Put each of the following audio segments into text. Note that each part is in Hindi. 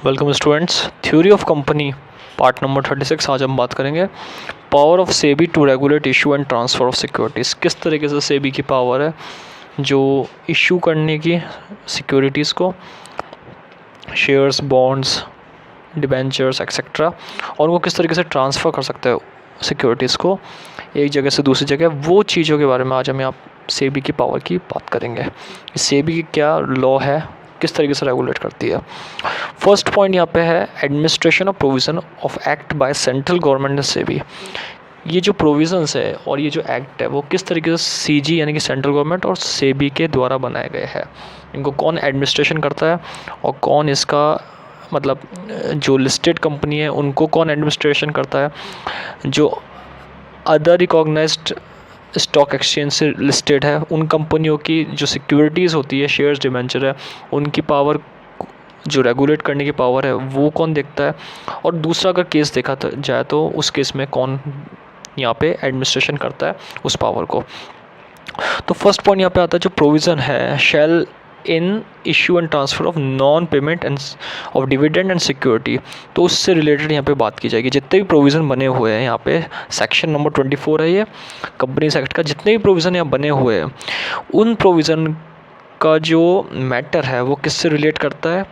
Welcome students. Theory of company part number 36 आज हम बात करेंगे power of SEBI to regulate issue and transfer of securities. किस तरीके से सेबी की पावर है जो इशू करने की सिक्योरिटीज़ को, शेयर्स, बॉन्ड्स, डिबेंचर्स एक्सेट्रा, और वो किस तरीके से ट्रांसफ़र कर सकते हो सिक्योरिटीज़ को एक जगह से दूसरी जगह। वो चीज़ों के बारे में आज हम यहाँ सेबी की पावर की बात करेंगे। सेबी की क्या लॉ है, किस तरीके से रेगुलेट करती है। फर्स्ट पॉइंट यहाँ पे है administration of provision of act by central government SEBI. ये जो प्रोविज़न्स है और ये जो एक्ट है वो किस तरीके से सीजी यानी कि सेंट्रल गवर्नमेंट और सेबी के द्वारा बनाए गए हैं। इनको कौन एडमिनिस्ट्रेशन करता है और कौन इसका मतलब जो लिस्टेड कंपनी है उनको कौन एडमिनिस्ट्रेशन करता है, जो अदर रिकॉग्नाइज्ड स्टॉक एक्सचेंज से लिस्टेड है उन कंपनियों की जो सिक्योरिटीज़ होती है, शेयर्स, डिबेंचर है, उनकी पावर जो रेगुलेट करने की पावर है वो कौन देखता है। और दूसरा अगर केस देखा जाए तो उस केस में कौन यहाँ पे एडमिनिस्ट्रेशन करता है उस पावर को। तो फर्स्ट पॉइंट यहाँ पे आता है जो प्रोविज़न है shall in issue and transfer of non payment and of dividend and security. तो उससे रिलेटेड यहाँ पे बात की जाएगी। जितने भी प्रोविज़न बने हुए हैं यहाँ पे, सेक्शन नंबर 24 है ये कंपनीज एक्ट का, जितने भी प्रोविज़न यहाँ बने हुए हैं उन प्रोविज़न का जो मैटर है वो किससे रिलेट करता है,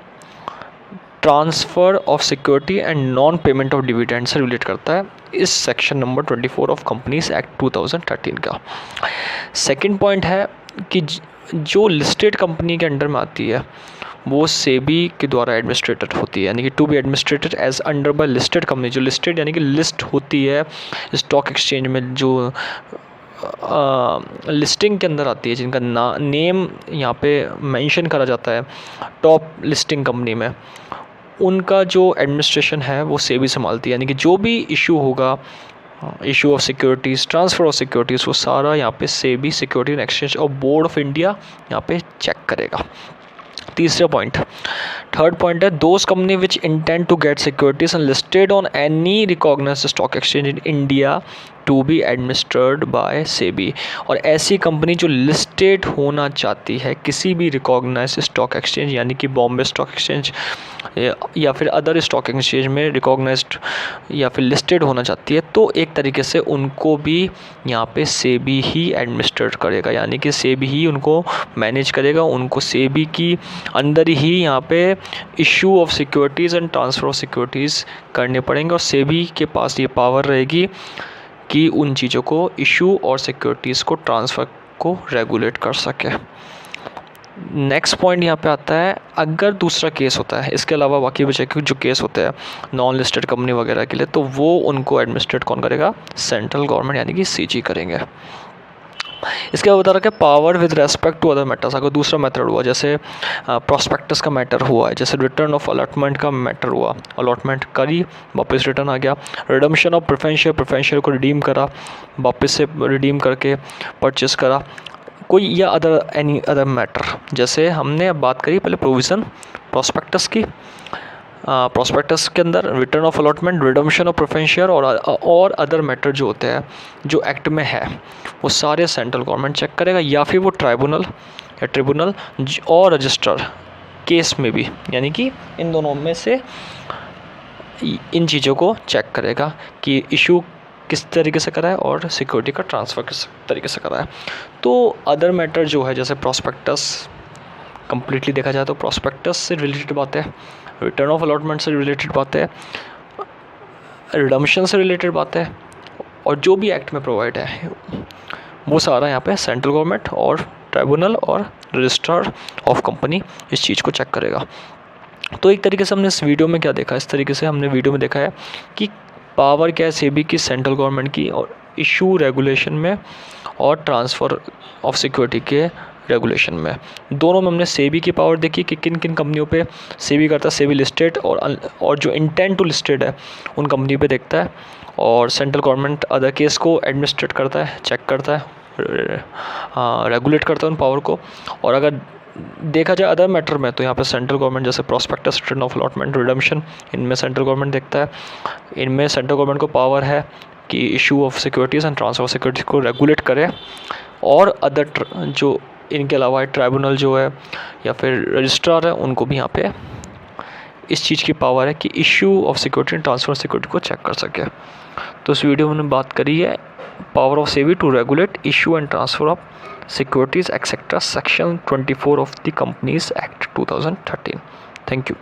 transfer of security and non payment of dividend से रिलेट करता है इस section number 24 of companies act 2013 का। सेकंड पॉइंट है कि जो लिस्टेड कंपनी के अंडर में आती है वो सेबी के द्वारा एडमिनिस्ट्रेटेड होती है, यानी कि to be administrated as under by listed company. जो लिस्टेड यानी कि लिस्ट होती है स्टॉक एक्सचेंज में, जो लिस्टिंग के अंदर आती है, जिनका नेम यहाँ पे मेंशन करा जाता है टॉप लिस्टिंग कंपनी में, उनका जो एडमिनिस्ट्रेशन है वो सेबी संभालती है। यानी कि जो भी इशू होगा, issue of securities, transfer of securities, वो सारा यहाँ पे सेबी सिक्योरिटी एंड एक्सचेंज और बोर्ड ऑफ इंडिया यहाँ पे चेक करेगा। तीसरा पॉइंट, थर्ड पॉइंट है those company which intend to get securities and listed on any recognised stock exchange in India to be administered by SEBI. और ऐसी कंपनी जो लिस्टेड होना चाहती है किसी भी रिकॉग्नाइज्ड स्टॉक एक्सचेंज यानी कि बॉम्बे स्टॉक एक्सचेंज या फिर अदर स्टॉक एक्सचेंज में रिकॉग्नाइज्ड या फिर लिस्टेड होना चाहती है, तो एक तरीके से उनको भी यहाँ पे सेबी ही एडमिनिस्ट्रेट करेगा, यानी कि सेबी ही उनको मैनेज करेगा। उनको सेबी की अंदर ही यहाँ पे issue of securities and transfer of securities करने पड़ेंगे और सेबी के पास ये पावर रहेगी कि उन चीज़ों को, इशू और सिक्योरिटीज़ को, ट्रांसफ़र को रेगुलेट कर सके। नेक्स्ट पॉइंट यहाँ पे आता है अगर दूसरा केस होता है, इसके अलावा बाकी बचे के जो केस होते हैं नॉन लिस्टेड कंपनी वगैरह के लिए, तो वो उनको एडमिनिस्ट्रेट कौन करेगा, सेंट्रल गवर्नमेंट यानी कि सीजी करेंगे। इसके बाद बता रहा है power with respect to other matters. अगर दूसरा मैटर हुआ, जैसे प्रॉस्पेक्टस का मैटर हुआ है, जैसे रिटर्न ऑफ अलॉटमेंट का मैटर हुआ, अलॉटमेंट करी वापस रिटर्न आ गया, रिडम्पशन ऑफ प्रेफरेंस शेयर को रिडीम करा, वापस से रिडीम करके परचेस करा कोई, या अदर एनी अदर मैटर। जैसे हमने अब बात करी पहले प्रोविज़न प्रॉस्पेक्टस की, प्रॉस्पेक्टस के अंदर return of allotment, redemption of preference share और अदर मैटर जो होते हैं जो एक्ट में है वो सारे सेंट्रल गवर्नमेंट चेक करेगा, या फिर वो ट्रिब्यूनल और रजिस्ट्रार केस में भी, यानी कि इन दोनों में से इन चीज़ों को चेक करेगा कि इशू किस तरीके से करा है और सिक्योरिटी का ट्रांसफ़र किस तरीके से करा है। तो अदर मैटर जो है जैसे प्रॉस्पेक्टस, कंप्लीटली देखा जाए तो प्रॉस्पेक्टस से रिलेटेड बातें, रिटर्न ऑफ अलॉटमेंट से रिलेटेड बातें, रिडम्पशन से रिलेटेड बातें, और जो भी एक्ट में प्रोवाइड है वो सारा यहाँ पे सेंट्रल गवर्नमेंट और ट्राइब्यूनल और रजिस्ट्रार ऑफ कंपनी इस चीज़ को चेक करेगा। तो एक तरीके से हमने इस वीडियो में क्या देखा, इस तरीके से हमने वीडियो में देखा है कि पावर क्या है सेबी की सेंट्रल गवर्नमेंट की, और इशू रेगुलेशन में और ट्रांसफ़र ऑफ सिक्योरिटी के रेगुलेशन में, दोनों में हमने सेबी की पावर देखी कि किन किन कंपनियों पे सेबी करता है, सेबी लिस्टेड और जो इंटेंट टू लिस्टेड है उन कंपनी पे देखता है, और सेंट्रल गवर्नमेंट अदर केस को एडमिनिस्ट्रेट करता है, चेक करता है, रेगुलेट करता है उन पावर को। और अगर देखा जाए अदर मैटर में तो यहाँ पे सेंट्रल गवर्नमेंट जैसे prospectus, return of allotment, redemption, इनमें सेंट्रल गवर्नमेंट देखता है। इनमें सेंट्रल गवर्नमेंट को पावर है कि issue of securities and transfer of securities को रेगुलेट करे, और अदर जो इनके अलावा ट्राइब्यूनल जो है या फिर रजिस्ट्रार है उनको भी यहाँ पे इस चीज़ की पावर है कि issue of security and transfer of security को चेक कर सके। तो इस वीडियो में हमने बात करी है power of SEBI to regulate issue and transfer of securities etcetera section 24 of the companies act 2013। Thank you.